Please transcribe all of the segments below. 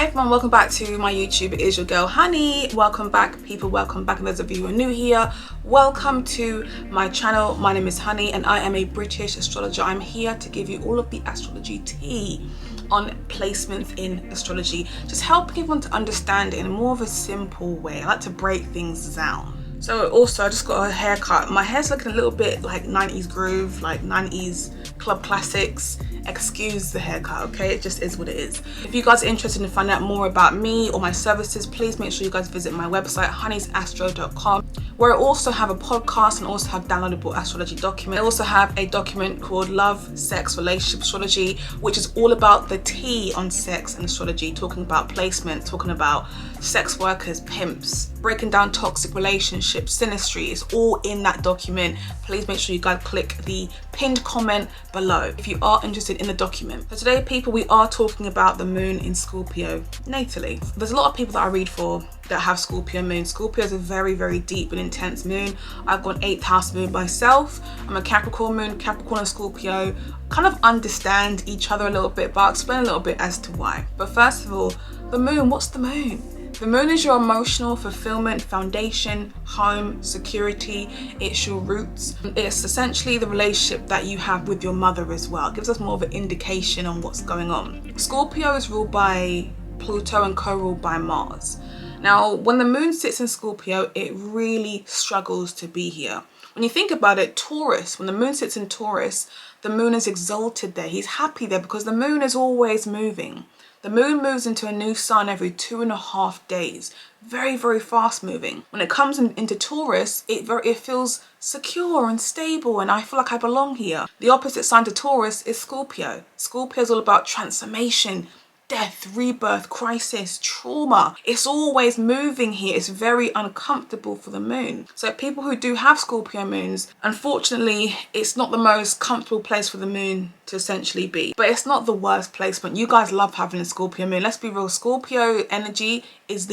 Hey everyone, welcome back to my YouTube. It is your girl Honey. Welcome back people, welcome back, and those of you who are new here, welcome to my channel. My name is Honey and I am a British astrologer. I'm here to give you all of the astrology tea on placements in astrology, just helping everyone to understand it in more of a simple way. I like to break things down. So also I just got a haircut. My hair's looking a little bit like 90s groove, like 90s club classics. Excuse the haircut, okay? It just is what it is. If you guys are interested in finding out more about me or my services, please make sure you guys visit my website, honeysastro.com, where I also have a podcast and also have downloadable astrology documents. I also have a document called Love, Sex, Relationship Astrology, which is all about the tea on sex and astrology, talking about placements, talking about sex workers, pimps, breaking down toxic relationships, synastry. It's all in that document. Please make sure you guys click the pinned comment below if you are interested in the document. So today people, we are talking about the moon in Scorpio natally. There's a lot of people that I read for that have Scorpio moon. Scorpio is a very, very deep and intense moon. I've got an 8th house moon myself. I'm a Capricorn moon. Capricorn and Scorpio kind of understand each other a little bit, but I'll explain a little bit as to why. But first of all, the moon, what's the moon? The moon is your emotional fulfillment, foundation, home, security. It's your roots. It's essentially the relationship that you have with your mother as well. It gives us more of an indication on what's going on. Scorpio is ruled by Pluto and co-ruled by Mars. Now, when the moon sits in Scorpio, it really struggles to be here. When you think about it, Taurus, when the moon sits in Taurus, the moon is exalted there. He's happy there because the moon is always moving. The moon moves into a new sign every 2.5 days. Very, very fast moving. When it comes into Taurus, it feels secure and stable, and I feel like I belong here. The opposite sign to Taurus is Scorpio. Scorpio is all about transformation, death, rebirth, crisis, trauma. It's always moving here. It's very uncomfortable for the moon. So people who do have Scorpio moons, unfortunately, it's not the most comfortable place for the moon to essentially be. But it's not the worst placement. You guys love having a Scorpio moon. Let's be real. Scorpio energy is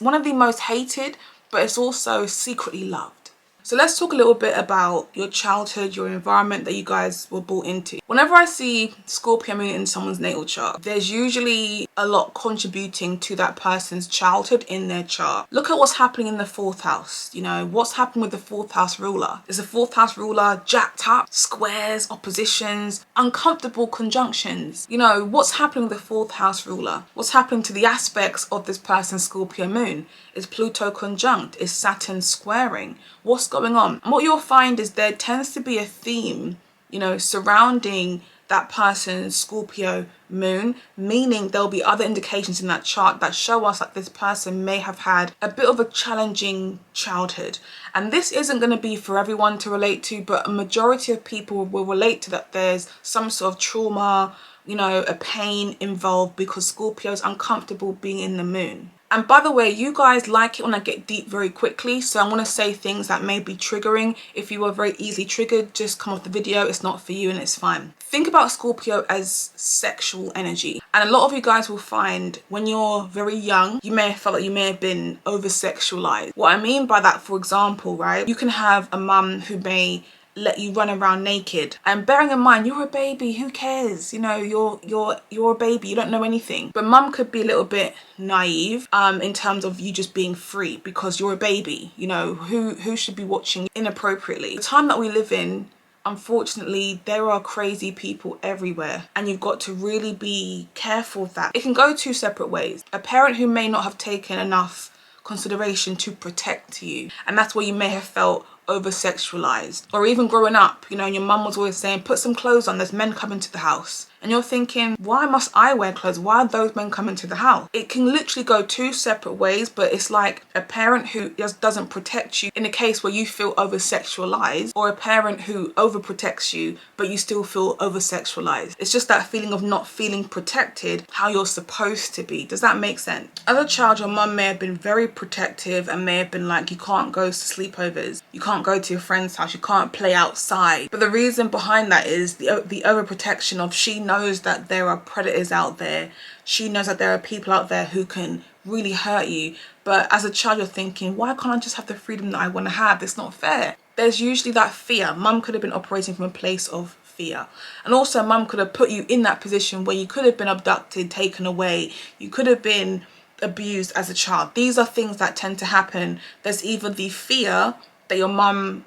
one of the most hated, but it's also secretly loved. So let's talk a little bit about your childhood, your environment that you guys were brought into. Whenever I see Scorpio moon in someone's natal chart, there's usually a lot contributing to that person's childhood in their chart. Look at what's happening in the 4th house. You know, what's happened with the 4th house ruler? Is the 4th house ruler jacked up? Squares, oppositions, uncomfortable conjunctions. You know, what's happening with the 4th house ruler? What's happening to the aspects of this person's Scorpio moon? Is Pluto conjunct? Is Saturn squaring? What's going on? And what you'll find is there tends to be a theme, you know, surrounding that person's Scorpio moon, meaning there'll be other indications in that chart that show us that this person may have had a bit of a challenging childhood. And this isn't going to be for everyone to relate to, but a majority of people will relate to that. There's some sort of trauma, you know, a pain involved because Scorpio is uncomfortable being in the moon. And by the way, you guys like it when I get deep very quickly, so I want to say things that may be triggering. If you are very easily triggered, just come off the video. It's not for you and it's fine. Think about Scorpio as sexual energy. And a lot of you guys will find when you're very young, you may have felt like you may have been over-sexualized. What I mean by that, for example, right, you can have a mum who may let you run around naked, and bearing in mind you're a baby, who cares? You know, you're a baby, you don't know anything. But mum could be a little bit naive in terms of you just being free because you're a baby. You know, who should be watching inappropriately? The time that we live in, unfortunately, there are crazy people everywhere, and you've got to really be careful of that. It can go 2 separate ways. A parent who may not have taken enough consideration to protect you, and that's where you may have felt over-sexualized. Or even growing up, you know, and your mum was always saying, put some clothes on, there's men coming to the house. And you're thinking, why must I wear clothes? Why are those men coming to the house? It can literally go 2 separate ways, but it's like a parent who just doesn't protect you in a case where you feel over-sexualized, or a parent who overprotects you, but you still feel over-sexualized. It's just that feeling of not feeling protected how you're supposed to be. Does that make sense? As a child, your mum may have been very protective and may have been like, you can't go to sleepovers, you can't go to your friend's house, you can't play outside. But the reason behind that is the overprotection of she knows that there are predators out there. She knows that there are people out there who can really hurt you. But as a child, you're thinking, why can't I just have the freedom that I want to have? It's not fair. There's usually that fear. Mum could have been operating from a place of fear. fear. And also mum could have put you in that position where you could have been abducted, taken away, you could have been abused as a child. These are things that tend to happen. There's either the fear that your mum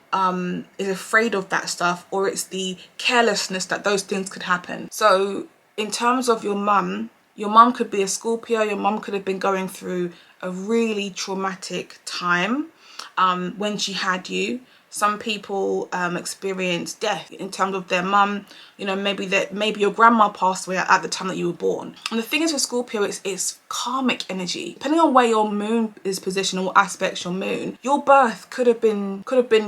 is afraid of that stuff, or it's the carelessness that those things could happen. So in terms of your mum could be a Scorpio. Your mum could have been going through a really traumatic time when she had you. Some people experience death in terms of their mum. You know, maybe your grandma passed away at the time that you were born. And the thing is with Scorpio, it's karmic energy. Depending on where your moon is positioned and what aspects your moon, your birth could have been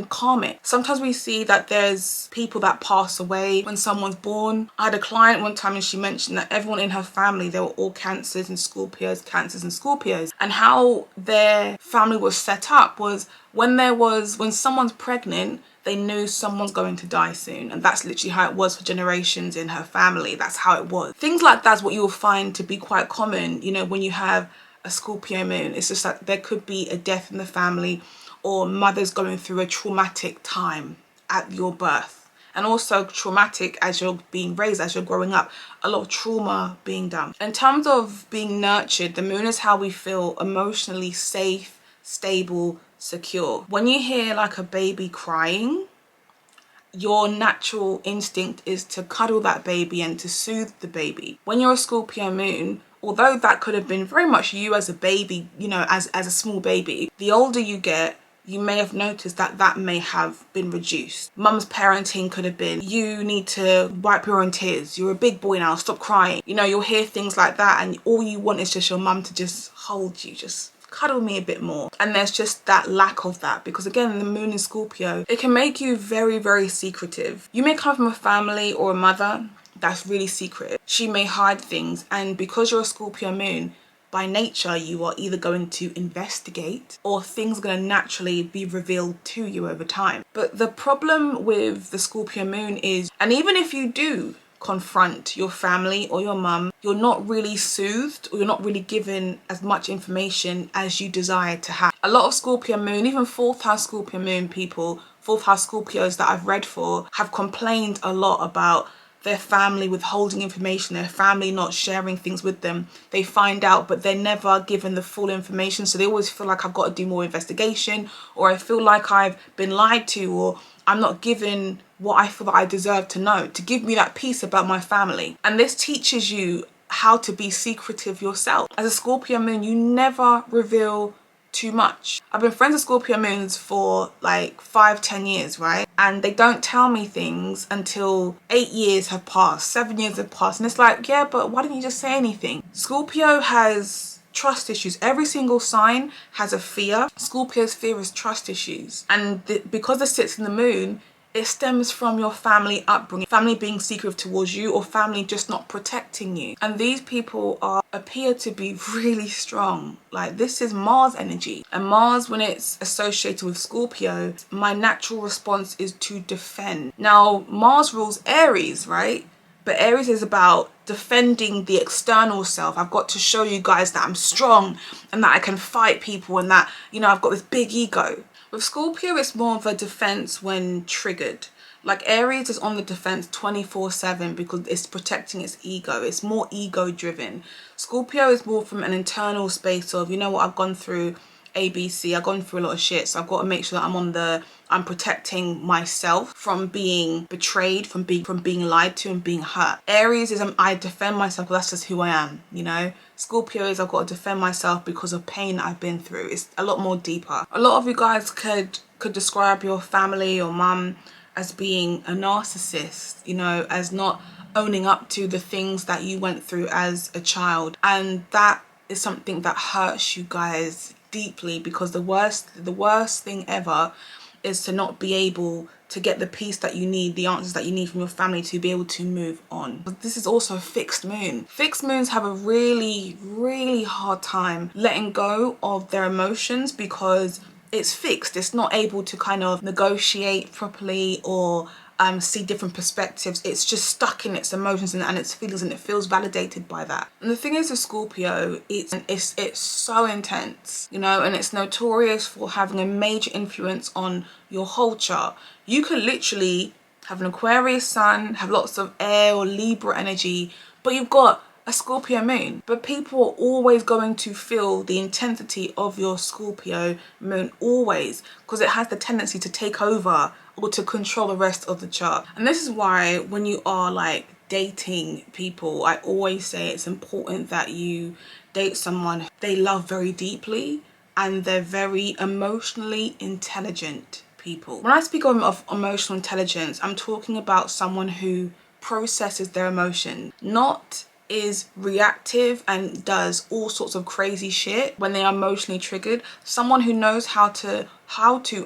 karmic. Sometimes we see that there's people that pass away when someone's born. I had a client one time and she mentioned that everyone in her family, they were all cancers and Scorpios. And how their family was set up was when someone's pregnant, they knew someone's going to die soon. And that's literally how it was for generations in her family. That's how it was. Things like that's what you will find to be quite common, you know, when you have a Scorpio moon. It's just like there could be a death in the family, or mother's going through a traumatic time at your birth. And also traumatic as you're being raised, as you're growing up, a lot of trauma being done. In terms of being nurtured, the moon is how we feel emotionally safe, stable, secure. When you hear like a baby crying, your natural instinct is to cuddle that baby and to soothe the baby. When you're a Scorpio moon, although that could have been very much you as a baby, you know, as a small baby, the older you get, you may have noticed that may have been reduced. Mum's parenting could have been, you need to wipe your own tears. You're a big boy now, stop crying. You know, you'll hear things like that and all you want is just your mum to just hold you, just cuddle me a bit more. And there's just that lack of that, because again, the moon in Scorpio, it can make you very, very secretive. You may come from a family or a mother that's really secretive. She may hide things, and because you're a Scorpio moon, by nature, you are either going to investigate or things are going to naturally be revealed to you over time. But the problem with the Scorpio moon is, and even if you do confront your family or your mum, you're not really soothed, or you're not really given as much information as you desire to have. A lot of Scorpio moon, even fourth house Scorpio moon people, fourth house Scorpios that I've read for, have complained a lot about their family withholding information, their family not sharing things with them. They find out, but they're never given the full information. So they always feel like I've got to do more investigation, or I feel like I've been lied to, or I'm not given what I feel that I deserve to know, to give me that peace about my family. And this teaches you how to be secretive yourself. As a Scorpio moon, you never reveal too much. I've been friends with Scorpio moons for like 5-10 years, right? And they don't tell me things until 8 years have passed, 7 years have passed. And it's like, yeah, but why didn't you just say anything? Scorpio has trust issues. Every single sign has a fear. Scorpio's fear is trust issues. And because it sits in the moon, it stems from your family upbringing, family being secretive towards you, or family just not protecting you. And these people appear to be really strong. Like, this is Mars energy. And Mars, when it's associated with Scorpio, my natural response is to defend. Now, Mars rules Aries, right? But Aries is about defending the external self. I've got to show you guys that I'm strong and that I can fight people and that, you know, I've got this big ego. With Scorpio, it's more of a defense when triggered. Like, Aries is on the defense 24/7 because it's protecting its ego. It's more ego driven. Scorpio is more from an internal space of, you know what, I've gone through ABC, I've gone through a lot of shit, so I've got to make sure that I'm protecting myself from being betrayed, from being lied to and being hurt. Aries is I defend myself, that's just who I am, you know. Scorpio is I've got to defend myself because of pain that I've been through. It's a lot more deeper. A lot of you guys could describe your family or mum as being a narcissist, you know, as not owning up to the things that you went through as a child. And that is something that hurts you guys deeply, because the worst thing ever is to not be able to get the peace that you need, the answers that you need from your family to be able to move on. But this is also a fixed moon. Fixed moons have a really, really hard time letting go of their emotions because it's fixed. It's not able to kind of negotiate properly or see different perspectives. It's just stuck in its emotions and its feelings, and it feels validated by that. And the thing is with Scorpio, it's so intense, you know, and it's notorious for having a major influence on your whole chart. You could literally have an Aquarius sun, have lots of air or Libra energy, but you've got a Scorpio moon. But people are always going to feel the intensity of your Scorpio moon, always, because it has the tendency to take over or to control the rest of the chart. And this is why when you are like dating people, I always say it's important that you date someone they love very deeply and they're very emotionally intelligent people. When I speak of emotional intelligence, I'm talking about someone who processes their emotion, not is reactive and does all sorts of crazy shit when they are emotionally triggered. Someone who knows how to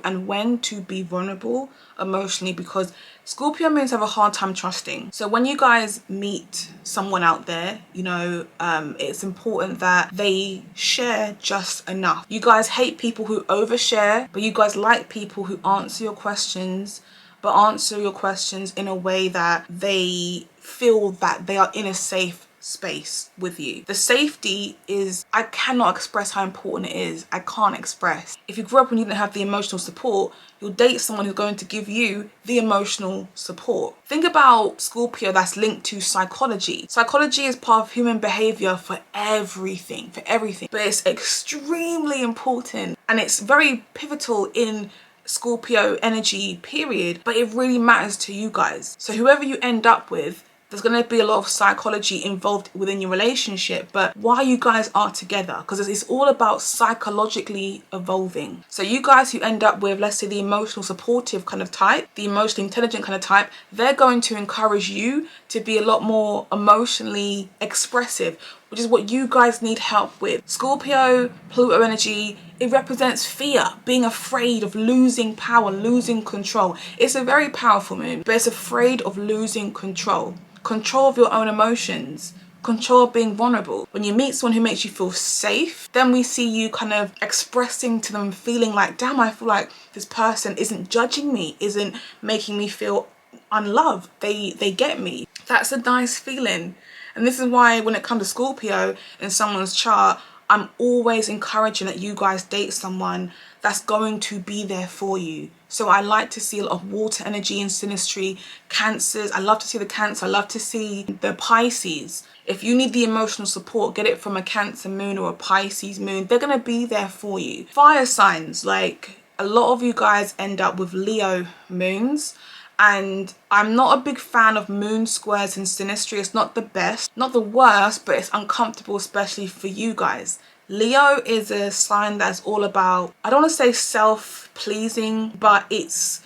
and when to be vulnerable emotionally, because Scorpio moons have a hard time trusting. So when you guys meet someone out there, you know, it's important that they share just enough. You guys hate people who overshare, but you guys like people who answer your questions, but answer your questions in a way that they feel that they are in a safe space with you. The safety is, I cannot express how important it is. I can't express. If you grew up and you didn't have the emotional support, you'll date someone who's going to give you the emotional support. Think about Scorpio that's linked to psychology. Psychology is part of human behavior for everything, but it's extremely important and it's very pivotal in Scorpio energy period, but it really matters to you guys. So whoever you end up with, there's going to be a lot of psychology involved within your relationship, but why you guys are together, because it's all about psychologically evolving. So you guys who end up with, let's say, the emotional supportive kind of type, the emotionally intelligent kind of type, they're going to encourage you to be a lot more emotionally expressive, which is what you guys need help with. Scorpio, Pluto energy, it represents fear, being afraid of losing power, losing control. It's a very powerful moon, but it's afraid of losing control. Control of your own emotions, control of being vulnerable. When you meet someone who makes you feel safe, then we see you kind of expressing to them, feeling like, damn, I feel like this person isn't judging me, isn't making me feel unloved. They get me. That's a nice feeling. And this is why when it comes to Scorpio in someone's chart, I'm always encouraging that you guys date someone that's going to be there for you. So I like to see a lot of water energy in synastry, Cancers. I love to see the Cancer. I love to see the Pisces. If you need the emotional support, get it from a Cancer moon or a Pisces moon. They're going to be there for you. Fire signs, like a lot of you guys end up with Leo moons. And I'm not a big fan of moon squares in synastry. It's not the best, not the worst, but it's uncomfortable, especially for you guys. Leo is a sign that's all about, I don't want to say self-pleasing, but it's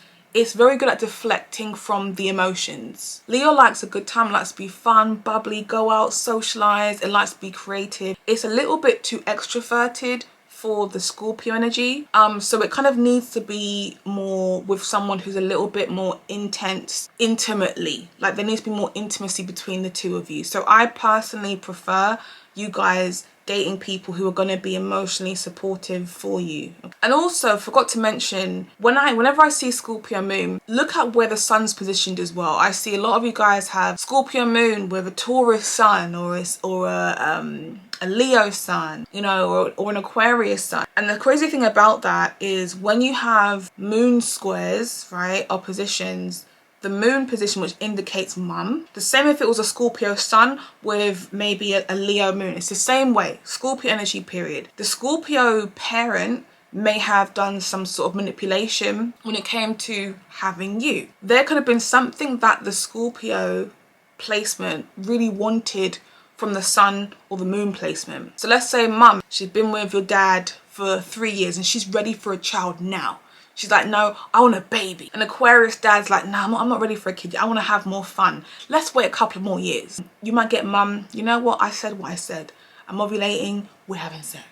very good at deflecting from the emotions. Leo likes a good time, likes to be fun, bubbly, go out, socialize, and likes to be creative. It's a little bit too extroverted for the Scorpio energy, so it kind of needs to be more with someone who's a little bit more intense intimately. Like there needs to be more intimacy between the two of you. So I personally prefer you guys dating people who are going to be emotionally supportive for you. And also forgot to mention, whenever I see Scorpio moon, look at where the sun's positioned as well. I see a lot of you guys have Scorpio moon with a Taurus sun or a Leo sun, you know, or an Aquarius sun. And the crazy thing about that is when you have moon squares, right, oppositions, the moon position, which indicates mum. The same if it was a Scorpio sun with maybe a Leo moon. It's the same way. Scorpio energy period. The Scorpio parent may have done some sort of manipulation when it came to having you. There could have been something that the Scorpio placement really wanted from the sun or the moon placement. So let's say mum, she's been with your dad for 3 years and she's ready for a child now. She's like, no, I want a baby. And Aquarius dad's like, no, I'm not ready for a kid. I want to have more fun. Let's wait a couple of more years. You might get mum, you know what? I said what I said. I'm ovulating, we're having sex.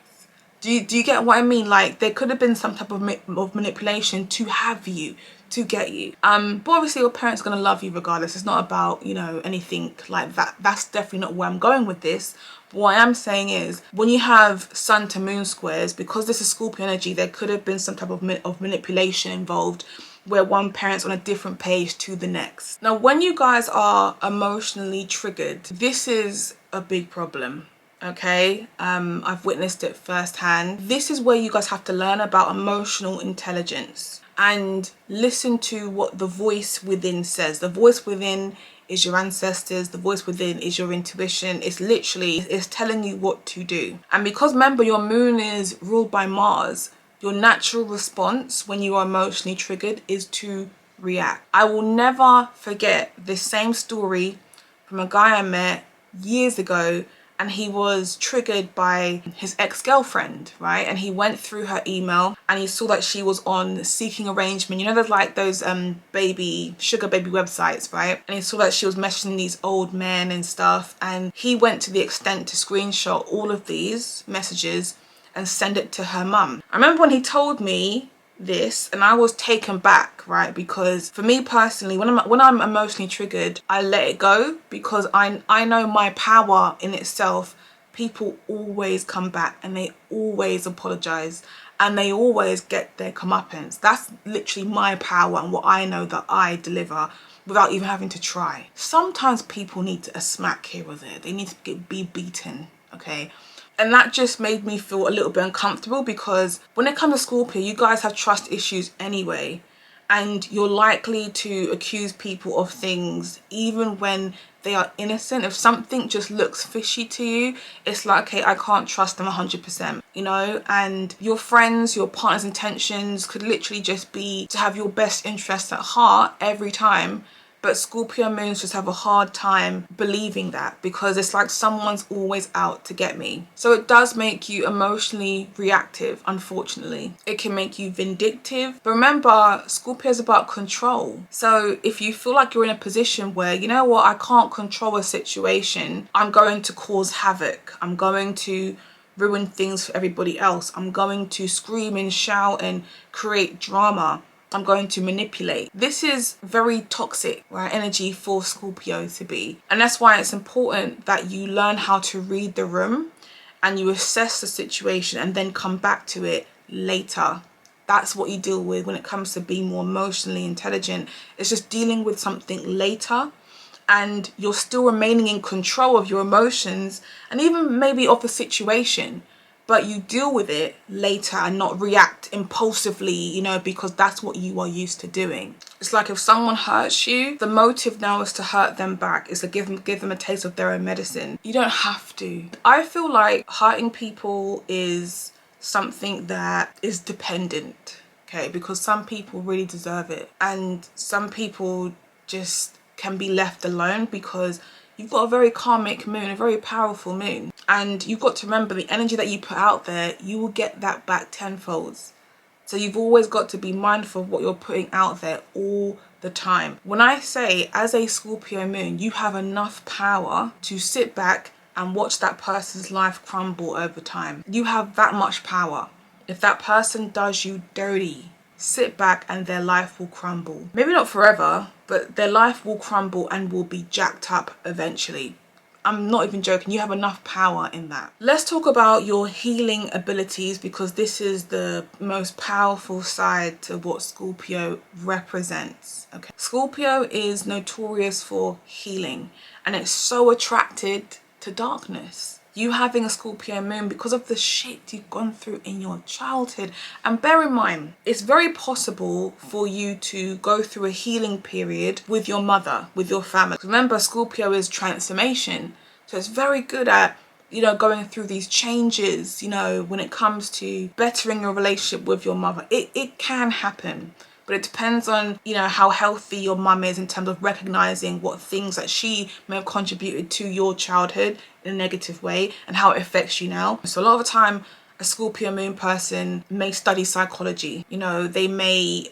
Do you get what I mean? Like there could have been some type of manipulation to have you, to get you. But obviously your parents are going to love you regardless. It's not about, you know, anything like that. That's definitely not where I'm going with this. But what I am saying is when you have sun to moon squares, because this is Scorpio energy, there could have been some type of manipulation involved where one parent's on a different page to the next. Now, when you guys are emotionally triggered, this is a big problem. Okay, I've witnessed it firsthand. This is where you guys have to learn about emotional intelligence and listen to what the voice within says. The voice within is your ancestors. The voice within is your intuition. It's telling you what to do. And because remember, your moon is ruled by Mars, your natural response when you are emotionally triggered is to react. I will never forget this same story from a guy I met years ago, and he was triggered by his ex-girlfriend, right? And he went through her email and he saw that she was on Seeking Arrangement. You know, there's like those sugar baby websites, right? And he saw that she was messaging these old men and stuff, and he went to the extent to screenshot all of these messages and send it to her mum. I remember when he told me this, and I was taken back, right? Because for me personally, when I'm emotionally triggered, I let it go, because I know my power in itself. People always come back and they always apologize and they always get their comeuppance. That's literally my power and what I know that I deliver without even having to try. Sometimes people need a smack here or there. They need to be beaten, okay? And that just made me feel a little bit uncomfortable, because when it comes to Scorpio, you guys have trust issues anyway. And you're likely to accuse people of things even when they are innocent. If something just looks fishy to you, it's like, okay, I can't trust them 100%, you know? And your friends, your partner's intentions could literally just be to have your best interests at heart every time. But Scorpio moons just have a hard time believing that, because it's like someone's always out to get me. So it does make you emotionally reactive, unfortunately. It can make you vindictive. But remember, Scorpio is about control. So if you feel like you're in a position where, you know what, I can't control a situation, I'm going to cause havoc. I'm going to ruin things for everybody else. I'm going to scream and shout and create drama. I'm going to manipulate. This is very toxic, right, energy for Scorpio to be. And that's why it's important that you learn how to read the room and you assess the situation and then come back to it later. That's what you deal with when it comes to being more emotionally intelligent. It's just dealing with something later, and you're still remaining in control of your emotions and even maybe of the situation. But you deal with it later and not react impulsively, you know, because that's what you are used to doing. It's like if someone hurts you, the motive now is to hurt them back. It's to give them a taste of their own medicine. You don't have to. I feel like hurting people is something that is dependent, okay? Because some people really deserve it. And some people just can be left alone because you've got a very karmic moon, a very powerful moon. And you've got to remember, the energy that you put out there, you will get that back tenfold. So you've always got to be mindful of what you're putting out there all the time. When I say, as a Scorpio moon, you have enough power to sit back and watch that person's life crumble over time. You have that much power. If that person does you dirty, sit back and their life will crumble. Maybe not forever, but their life will crumble and will be jacked up eventually. I'm not even joking. You have enough power in that. Let's talk about your healing abilities, because this is the most powerful side to what Scorpio represents. Okay, Scorpio is notorious for healing, and it's so attracted to darkness. You having a Scorpio moon, because of the shit you've gone through in your childhood. And bear in mind, it's very possible for you to go through a healing period with your mother, with your family. Remember, Scorpio is transformation. So it's very good at, you know, going through these changes, you know, when it comes to bettering your relationship with your mother. It can happen. But it depends on, you know, how healthy your mum is in terms of recognizing what things that she may have contributed to your childhood in a negative way and how it affects you now. So a lot of the time, a Scorpio moon person may study psychology. You know, they may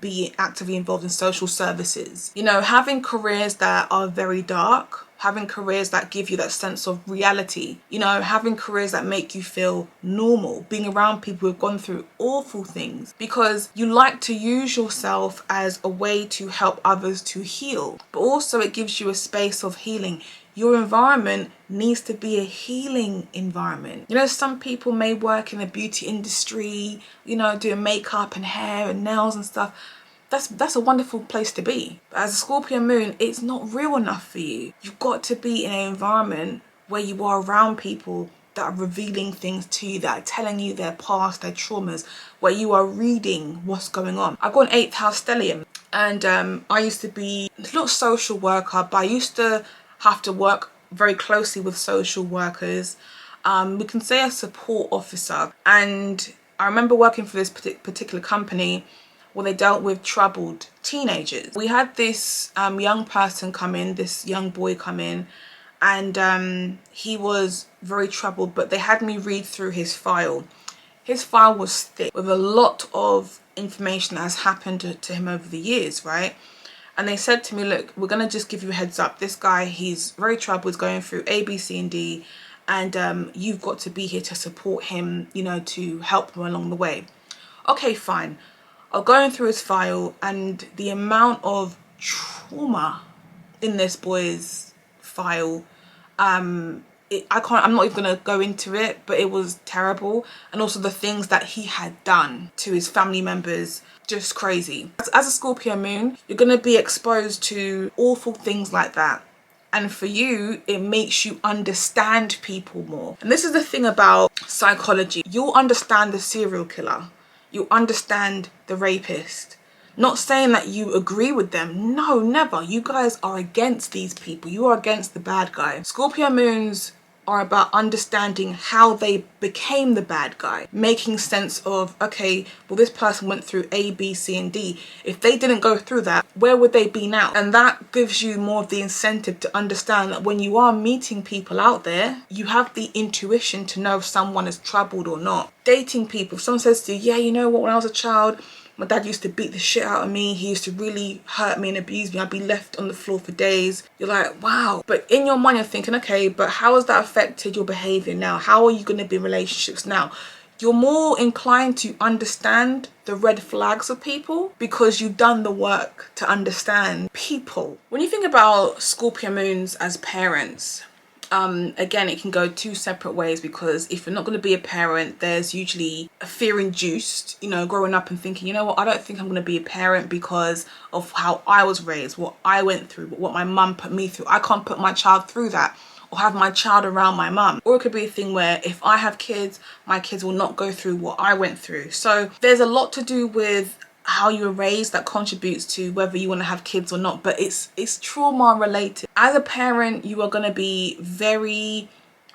be actively involved in social services. You know, having careers that are very dark, having careers that give you that sense of reality, you know, having careers that make you feel normal, being around people who've gone through awful things, because you like to use yourself as a way to help others to heal, but also it gives you a space of healing. Your environment needs to be a healing environment. You know, some people may work in the beauty industry, you know, doing makeup and hair and nails and stuff. That's a wonderful place to be. But as a Scorpio moon, it's not real enough for you. You've got to be in an environment where you are around people that are revealing things to you, that are telling you their past, their traumas, where you are reading what's going on. I've got an 8th house stellium, and I used to be not a social worker, but I used to have to work very closely with social workers. We can say a support officer. And I remember working for this particular company where they dealt with troubled teenagers. We had this young person come in, this young boy come in, and he was very troubled, but they had me read through his file. His file was thick with a lot of information that has happened to him over the years, right? And they said to me, look, we're going to just give you a heads up. This guy, he's very troubled, going through A, B, C, and D. And you've got to be here to support him, you know, to help him along the way. Okay, fine. I'm going through his file, and the amount of trauma in this boy's file, I'm not even going to go into it, but it was terrible. And also the things that he had done to his family members, just crazy. As a Scorpio moon, you're going to be exposed to awful things like that. And for you, it makes you understand people more. And this is the thing about psychology. You'll understand the serial killer. You'll understand the rapist. Not saying that you agree with them. No, never. You guys are against these people. You are against the bad guy. Scorpio moons are about understanding how they became the bad guy, making sense of, okay, well, this person went through A, B, C, and D. If they didn't go through that, where would they be now? And that gives you more of the incentive to understand that when you are meeting people out there, you have the intuition to know if someone is troubled or not. Dating people, if someone says to you, yeah, you know what, when I was a child, my dad used to beat the shit out of me. He used to really hurt me and abuse me. I'd be left on the floor for days. You're like, wow. But in your mind, you're thinking, okay, but how has that affected your behavior now? How are you going to be in relationships now? You're more inclined to understand the red flags of people because you've done the work to understand people. When you think about Scorpio moons as parents, again, it can go two separate ways, because if you're not going to be a parent, there's usually a fear induced, you know, growing up and thinking, you know what, I don't think I'm going to be a parent because of how I was raised, what I went through, what my mum put me through. I can't put my child through that, or have my child around my mum. Or it could be a thing where if I have kids, my kids will not go through what I went through. So there's a lot to do with how you were raised that contributes to whether you want to have kids or not, but it's trauma related. As a parent, you are going to be very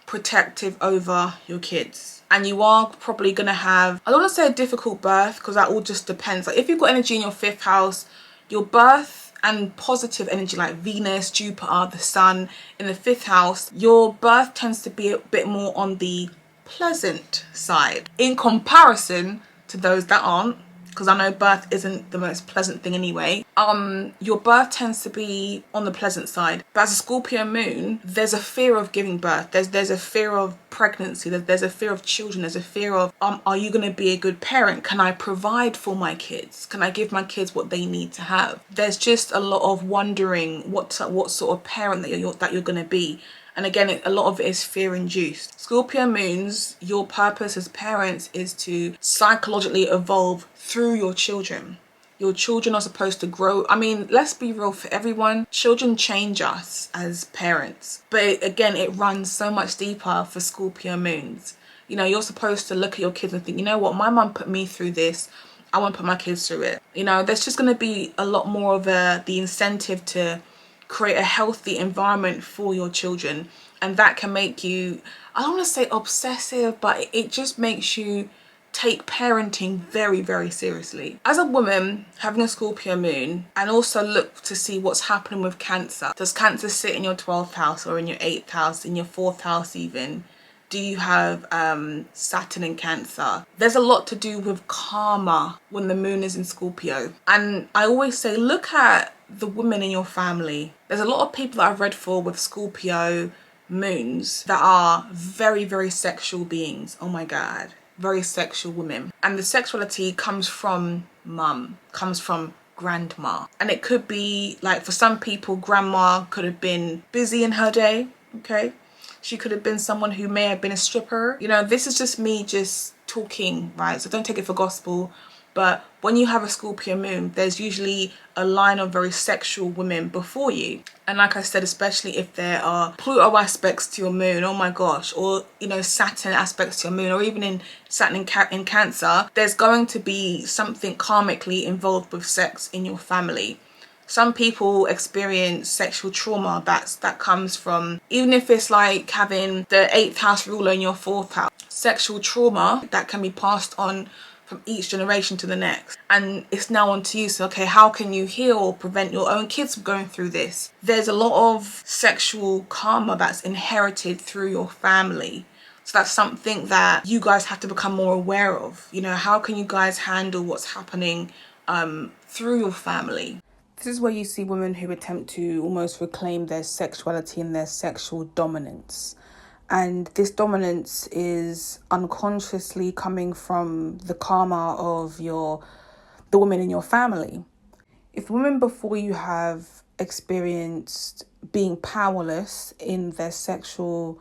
protective over your kids, and you are probably going to have, I don't want to say a difficult birth, because that all just depends. Like if you've got energy in your 5th house, your birth and positive energy like Venus, Jupiter, the sun in the 5th house, your birth tends to be a bit more on the pleasant side in comparison to those that aren't, because I know birth isn't the most pleasant thing anyway. Your birth tends to be on the pleasant side. But as a Scorpio moon, there's a fear of giving birth. There's a fear of pregnancy. There's a fear of children. There's a fear of, are you going to be a good parent? Can I provide for my kids? Can I give my kids what they need to have? There's just a lot of wondering what sort of parent that you're going to be. And again, a lot of it is fear-induced. Scorpio moons, your purpose as parents is to psychologically evolve through your children. Your children are supposed to grow. I mean, let's be real, for everyone, children change us as parents. But again, it runs so much deeper for Scorpio moons. You know, you're supposed to look at your kids and think, you know what, my mum put me through this. I want to put my kids through it. You know, there's just going to be a lot more of the incentive to create a healthy environment for your children, and that can make you, I don't want to say obsessive, but it just makes you take parenting very, very seriously. As a woman having a Scorpio moon, and also look to see what's happening with Cancer. Does Cancer sit in your 12th house, or in your 8th house, in your 4th house even? Do you have Saturn in Cancer? There's a lot to do with karma when the moon is in Scorpio. And I always say, look at the women in your family. There's a lot of people that I've read for with Scorpio moons that are very, very sexual beings. Oh my God, very sexual women. And the sexuality comes from mum, comes from grandma. And it could be like, for some people, grandma could have been busy in her day, okay? She could have been someone who may have been a stripper. You know, this is just me just talking, right? So don't take it for gospel. But when you have a Scorpio moon, there's usually a line of very sexual women before you. And like I said, especially if there are Pluto aspects to your moon, oh my gosh, or, you know, Saturn aspects to your moon, or even in Saturn in Cancer, there's going to be something karmically involved with sex in your family. Some people experience sexual trauma that comes from, even if it's like having the 8th house ruler in your 4th house, sexual trauma that can be passed on from each generation to the next. And it's now on to you. So, okay, how can you heal or prevent your own kids from going through this? There's a lot of sexual karma that's inherited through your family. So that's something that you guys have to become more aware of. You know, how can you guys handle what's happening through your family? This is where you see women who attempt to almost reclaim their sexuality and their sexual dominance. And this dominance is unconsciously coming from the karma of the women in your family. If women before you have experienced being powerless in their sexual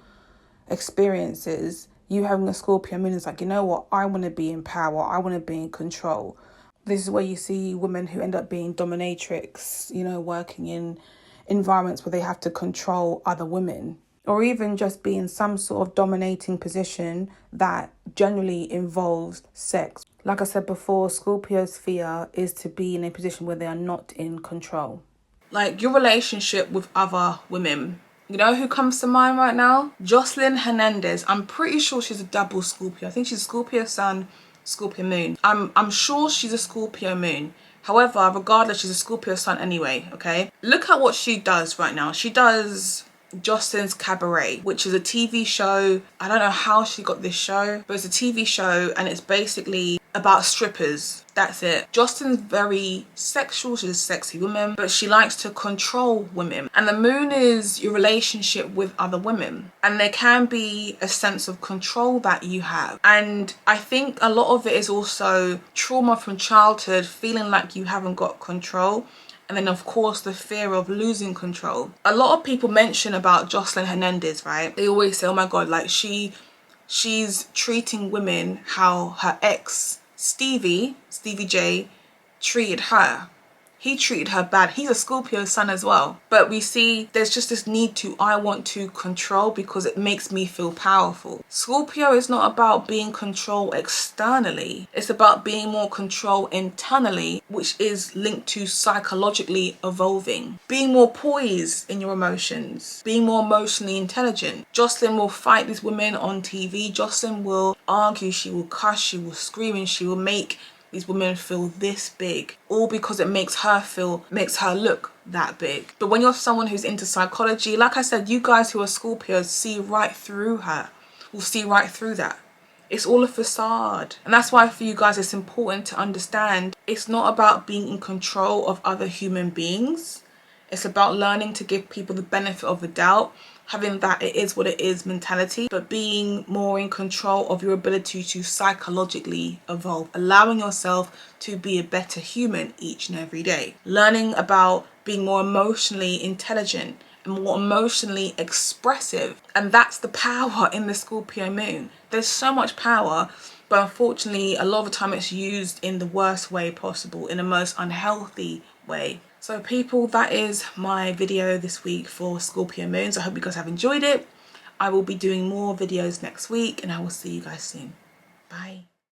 experiences, you having a Scorpio moon is like, you know what, I want to be in power, I want to be in control. This is where you see women who end up being dominatrix, you know, working in environments where they have to control other women, or even just be in some sort of dominating position that generally involves sex. Like I said before, Scorpio's fear is to be in a position where they are not in control. Like your relationship with other women. You know who comes to mind right now? Jocelyn Hernandez. I'm pretty sure she's a double Scorpio. I think she's Scorpio Sun, Scorpio Moon. I'm sure she's a Scorpio Moon. However, regardless, she's a Scorpio Sun anyway, okay? Look at what she does right now. She does Jocelyn's Cabaret, which is a TV show. I don't know how she got this show, but it's a TV show and it's basically about strippers. That's it. Jocelyn's very sexual. She's a sexy woman, but she likes to control women. And the moon is your relationship with other women. And there can be a sense of control that you have. And I think a lot of it is also trauma from childhood, feeling like you haven't got control. And then, of course, the fear of losing control. A lot of people mention about Jocelyn Hernandez, right? They always say, oh my God, like she's treating women how her ex, Stevie J, treated her. He treated her bad. He's a Scorpio Sun as well. But we see there's just this need to, I want to control because it makes me feel powerful. Scorpio is not about being controlled externally. It's about being more control internally, which is linked to psychologically evolving. Being more poised in your emotions. Being more emotionally intelligent. Jocelyn will fight these women on TV. Jocelyn will argue. She will cuss. She will scream. And she will make these women feel this big, all because it makes her look that big. But when you're someone who's into psychology, like I said, you guys who are Scorpios see right through her, will see right through that. It's all a facade. And that's why for you guys, it's important to understand it's not about being in control of other human beings. It's about learning to give people the benefit of the doubt, having that it is what it is mentality, but being more in control of your ability to psychologically evolve, allowing yourself to be a better human each and every day. Learning about being more emotionally intelligent and more emotionally expressive. And that's the power in the Scorpio moon. There's so much power, but unfortunately, a lot of the time it's used in the worst way possible, in the most unhealthy way. So people, that is my video this week for Scorpio moons. I hope you guys have enjoyed it. I will be doing more videos next week and I will see you guys soon. Bye.